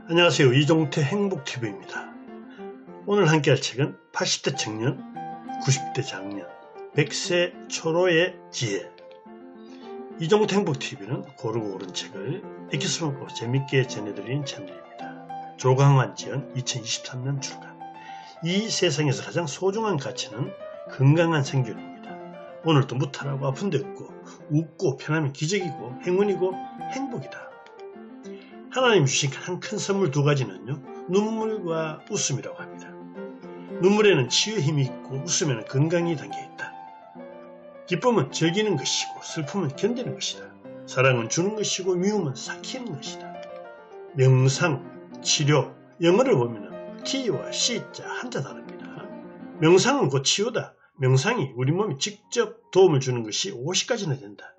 안녕하세요. 이종태 행복TV입니다. 오늘 함께할 책은 80대 청년, 90대 장년, 100세 초로의 지혜. 이종태 행복TV는 고르고 고른 책을 엑기스만고 재밌게 전해드리는 채널입니다. 조강환 지연 2023년 출간. 이 세상에서 가장 소중한 가치는 건강한 생존입니다. 오늘도 무탈하고 아픈 데 없고, 웃고 편하면 기적이고 행운이고 행복이다. 하나님 주신 가장 큰 선물 두 가지는요, 눈물과 웃음이라고 합니다. 눈물에는 치유의 힘이 있고 웃음에는 건강이 담겨있다. 기쁨은 즐기는 것이고 슬픔은 견디는 것이다. 사랑은 주는 것이고 미움은 삭히는 것이다. 명상, 치료, 영어를 보면 T와 C자 한자 다릅니다. 명상은 곧 치유다. 명상이 우리 몸에 직접 도움을 주는 것이 50가지나 된다.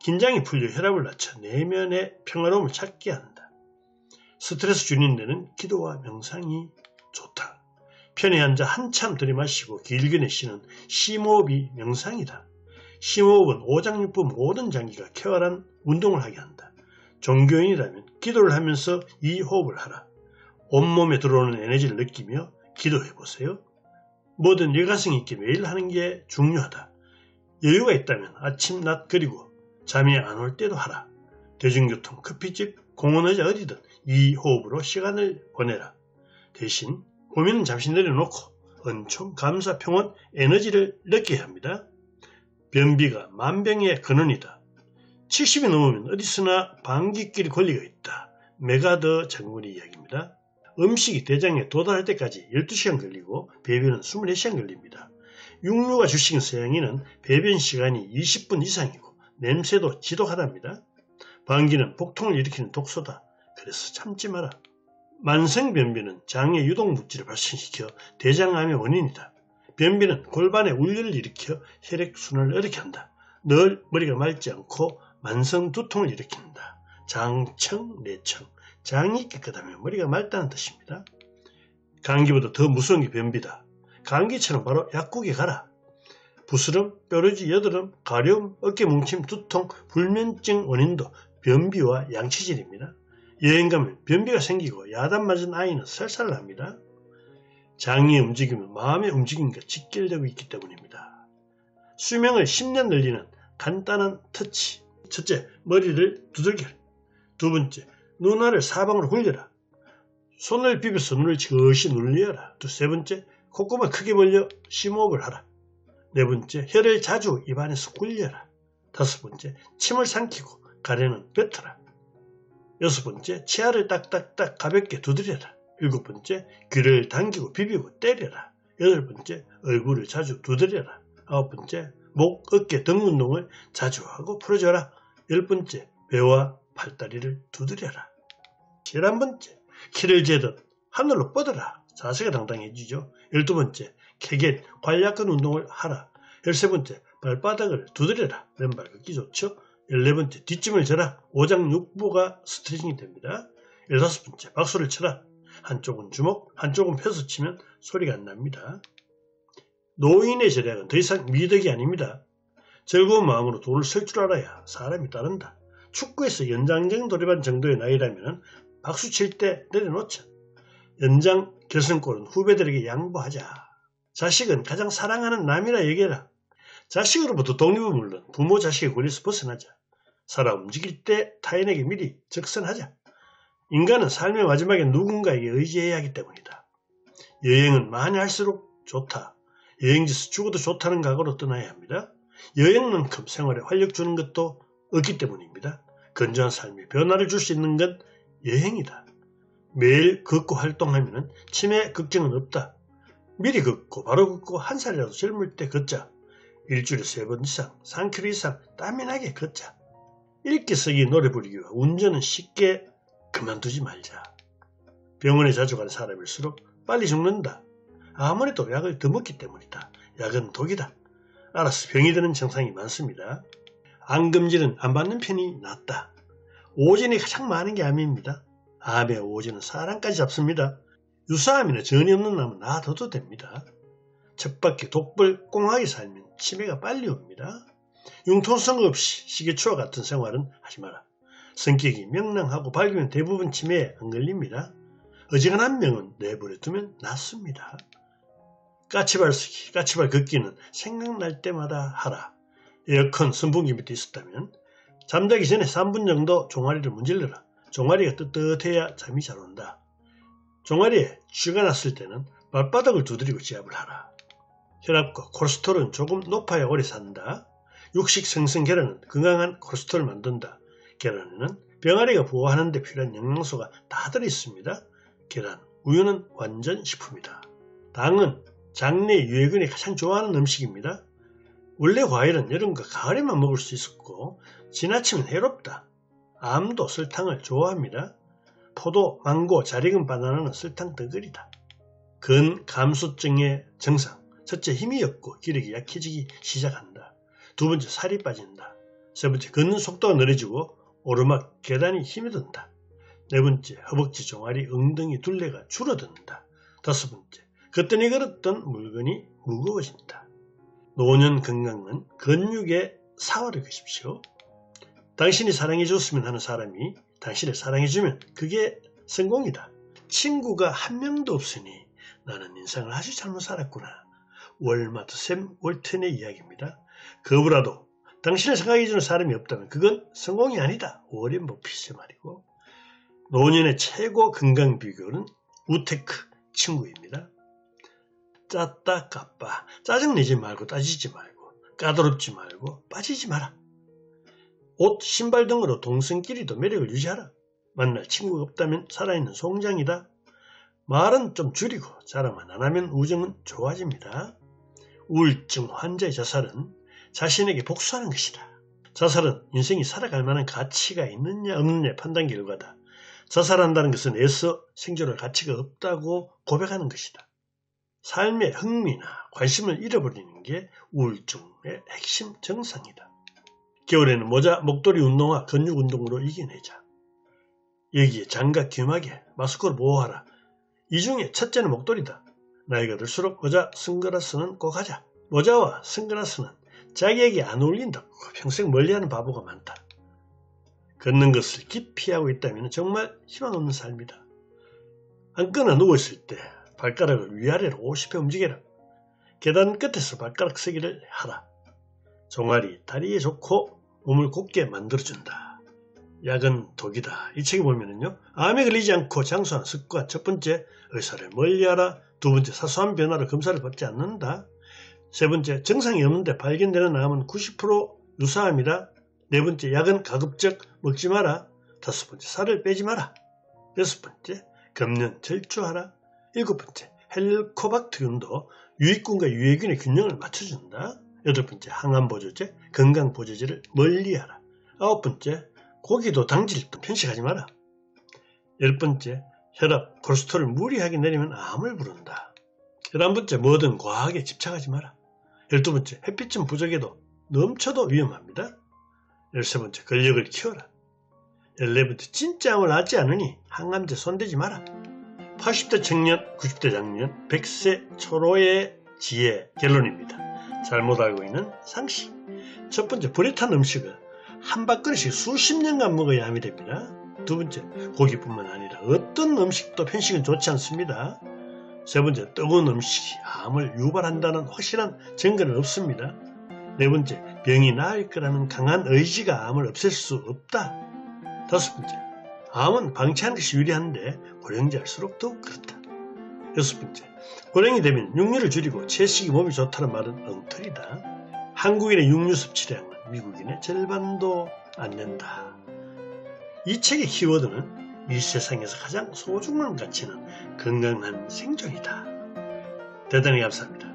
긴장이 풀려 혈압을 낮춰 내면의 평화로움을 찾게 한다. 스트레스 줄이는 데는 기도와 명상이 좋다. 편히 앉아 한참 들이마시고 길게 내쉬는 심호흡이 명상이다. 심호흡은 오장육부 모든 장기가 쾌활한 운동을 하게 한다. 종교인이라면 기도를 하면서 이 호흡을 하라. 온몸에 들어오는 에너지를 느끼며 기도해보세요. 뭐든 일관성 있게 매일 하는 게 중요하다. 여유가 있다면 아침, 낮 그리고 잠이 안 올 때도 하라. 대중교통, 커피집, 공원 의자 어디든 이 호흡으로 시간을 보내라. 대신 고민은 잠시 내려놓고 은총, 감사, 평온, 에너지를 느껴야 합니다. 변비가 만병의 근원이다. 70이 넘으면 어디서나 방귀끼리 권리가 있다. 메가더 장군의 이야기입니다. 음식이 대장에 도달할 때까지 12시간 걸리고 배변은 24시간 걸립니다. 육류가 주식인 서양인은 배변 시간이 20분 이상이고 냄새도 지독하답니다. 방귀는 복통을 일으키는 독소다. 그래서 참지 마라. 만성변비는 장의 유독물질을 발생시켜 대장암의 원인이다. 변비는 골반의 울려를 일으켜 혈액순환을 어렵게 한다. 늘 머리가 맑지 않고 만성 두통을 일으킨다. 장청, 내청, 장이 깨끗하면 머리가 맑다는 뜻입니다. 감기보다 더 무서운 게 변비다. 감기처럼 바로 약국에 가라. 부스럼, 뾰루지, 여드름, 가려움, 어깨 뭉침, 두통, 불면증 원인도 변비와 양치질입니다. 여행 가면 변비가 생기고 야단 맞은 아이는 살살납니다. 장의 움직임은 마음의 움직임과 직결되고 있기 때문입니다. 수명을 10년 늘리는 간단한 터치. 첫째, 머리를 두들겨. 두 번째, 눈알을 사방으로 굴려라. 손을 비벼서 눈을 지그시 눌려라. 세 번째, 콧구멍을 크게 벌려 심호흡을 하라. 네 번째, 혀를 자주 입안에서 굴려라. 다섯 번째, 침을 삼키고 가래는 뱉어라. 여섯 번째, 치아를 딱딱딱 가볍게 두드려라. 일곱 번째, 귀를 당기고 비비고 때려라. 여덟 번째, 얼굴을 자주 두드려라. 아홉 번째, 목, 어깨 등 운동을 자주 하고 풀어줘라. 열 번째, 배와 팔다리를 두드려라. 11번째, 키를 재듯 하늘로 뻗어라. 자세가 당당해지죠. 12번째, 케겔, 관략근 운동을 하라. 13번째, 발바닥을 두드려라. 왼발 걷기 좋죠. 14번째, 뒷짐을 져라. 오장육부가 스트레칭이 됩니다. 15번째, 박수를 쳐라. 한쪽은 주먹, 한쪽은 펴서 치면 소리가 안 납니다. 노인의 절약은 더 이상 미덕이 아닙니다. 즐거운 마음으로 돈을 쓸 줄 알아야 사람이 따른다. 축구에서 연장전 돌입한 정도의 나이라면 박수 칠 때 내려놓자. 연장 결승골은 후배들에게 양보하자. 자식은 가장 사랑하는 남이라 얘기해라. 자식으로부터 독립은 물론 부모 자식의 권리에서 벗어나자. 살아 움직일 때 타인에게 미리 적선하자. 인간은 삶의 마지막에 누군가에게 의지해야 하기 때문이다. 여행은 많이 할수록 좋다. 여행지에서 죽어도 좋다는 각오로 떠나야 합니다. 여행만큼 생활에 활력 주는 것도 없기 때문입니다. 건전한 삶에 변화를 줄 수 있는 건 여행이다. 매일 걷고 활동하면 치매 걱정은 없다. 미리 걷고 바로 걷고 한 살이라도 젊을 때 걷자. 일주일에 3번 이상, 3km 이상 땀이 나게 걷자. 읽기, 쓰기, 노래 부르기와 운전은 쉽게 그만두지 말자. 병원에 자주 가는 사람일수록 빨리 죽는다. 아무래도 약을 더 먹기 때문이다. 약은 독이다. 알아서 병이 드는 증상이 많습니다. 암금질은 안 받는 편이 낫다. 오진이 가장 많은 게 암입니다. 암의 오진은 사람까지 잡습니다. 유사암이나 전이 없는 암은 놔둬도 됩니다. 쳇바퀴, 독불, 꽁하게 살면 치매가 빨리 옵니다. 융통성 없이 시계추와 같은 생활은 하지 마라. 성격이 명랑하고 밝으면 대부분 치매에 안 걸립니다. 어지간한 명은 내버려 두면 낫습니다. 까치발 쓰기, 까치발 걷기는 생각날 때마다 하라. 에어컨 선풍기 밑에 있었다면 잠자기 전에 3분 정도 종아리를 문질러라. 종아리가 떳떳해야 잠이 잘 온다. 종아리에 쥐가 났을 때는 발바닥을 두드리고 지압을 하라. 혈압과 콜레스테롤은 조금 높아야 오래 산다. 육식 생선 계란은 건강한 콜레스테롤을 만든다. 계란에는 병아리가 부화하는 데 필요한 영양소가 다 들어있습니다. 계란, 우유는 완전 식품이다. 당은 장내 유해균이 가장 좋아하는 음식입니다. 원래 과일은 여름과 가을에만 먹을 수 있었고 지나치면 해롭다. 암도 설탕을 좋아합니다. 포도, 망고, 잘 익은 바나나는 설탕 덩어리다. 근감수증의 증상. 첫째, 힘이 없고 기력이 약해지기 시작한다. 두 번째, 살이 빠진다. 세 번째, 걷는 속도가 느려지고 오르막 계단이 힘이 든다. 네 번째, 허벅지, 종아리, 엉덩이 둘레가 줄어든다. 다섯 번째, 걷더니 걸었던 물건이 무거워진다. 노년 건강은 근육의 사활을 것입시오. 당신이 사랑해 줬으면 하는 사람이 당신을 사랑해주면 그게 성공이다. 친구가 한 명도 없으니 나는 인생을 아주 잘못 살았구나. 월마트 샘 월튼의 이야기입니다. 그보다도 당신을 생각해주는 사람이 없다면 그건 성공이 아니다. 워렌 버핏의 말이고, 노년의 최고 건강 비결은 우테크 친구입니다. 짰다 까빠, 짜증내지 말고 따지지 말고 까다롭지 말고 빠지지 마라. 옷, 신발 등으로 동성끼리도 매력을 유지하라. 만날 친구가 없다면 살아있는 송장이다. 말은 좀 줄이고 자랑만 안 하면 우정은 좋아집니다. 우울증 환자의 자살은 자신에게 복수하는 것이다. 자살은 인생이 살아갈 만한 가치가 있느냐 없느냐의 판단 결과다. 자살한다는 것은 애써 생존할 가치가 없다고 고백하는 것이다. 삶의 흥미나 관심을 잃어버리는 게 우울증의 핵심 증상이다. 겨울에는 모자, 목도리 운동화, 근육 운동으로 이겨내자. 여기에 장갑 귀마개, 마스크로 보호하라. 이 중에 첫째는 목도리다. 나이가 들수록 모자, 선글라스는 꼭 하자. 모자와 선글라스는 자기에게 안 어울린다고 평생 멀리하는 바보가 많다. 걷는 것을 기피하고 있다면 정말 희망 없는 삶이다. 앉거나 누워있을 때 발가락을 위아래로 50회 움직여라. 계단 끝에서 발가락 서기를 하라. 종아리, 다리에 좋고 몸을 곧게 만들어준다. 약은 독이다. 이 책에 보면은요, 암에 걸리지 않고 장수하는 습관. 첫 번째, 의사를 멀리하라. 두 번째, 사소한 변화로 검사를 받지 않는다. 세 번째, 증상이 없는데 발견되는 암은 90% 유사합니다. 네 번째, 약은 가급적 먹지 마라. 다섯 번째, 살을 빼지 마라. 여섯 번째, 금년 절주하라. 일곱 번째, 헬리코박터균도 유익균과 유해균의 균형을 맞춰준다. 여덟 번째, 항암보조제, 건강보조제를 멀리하라. 아홉 번째, 고기도 당질도 편식하지 마라. 열 번째, 혈압, 콜레스테롤을 무리하게 내리면 암을 부른다. 11번째, 뭐든 과하게 집착하지 마라. 12번째, 햇빛 부족해도 넘쳐도 위험합니다. 13번째, 근력을 키워라. 14번째, 진짜 암을 앓지 않으니 항암제 손대지 마라. 80대 청년, 90대 장년, 100세 초로의 지혜 결론입니다. 잘못 알고 있는 상식. 첫 번째, 불에 탄 음식을 한 밥그릇씩 수십 년간 먹어야 암이 됩니다. 두 번째, 고기뿐만 아니라 어떤 음식도 편식은 좋지 않습니다. 세 번째, 뜨거운 음식이 암을 유발한다는 확실한 증거는 없습니다. 네 번째, 병이 나을 거라는 강한 의지가 암을 없앨 수 없다. 다섯 번째, 암은 방치하는 것이 유리한데 고령자일수록 더욱 그렇다. 여섯 번째, 고령이 되면 육류를 줄이고 채식이 몸이 좋다는 말은 엉터리다. 한국인의 육류 섭취량은 미국인의 절반도 안 된다. 이 책의 키워드는 이 세상에서 가장 소중한 가치는 건강한 생존이다. 대단히 감사합니다.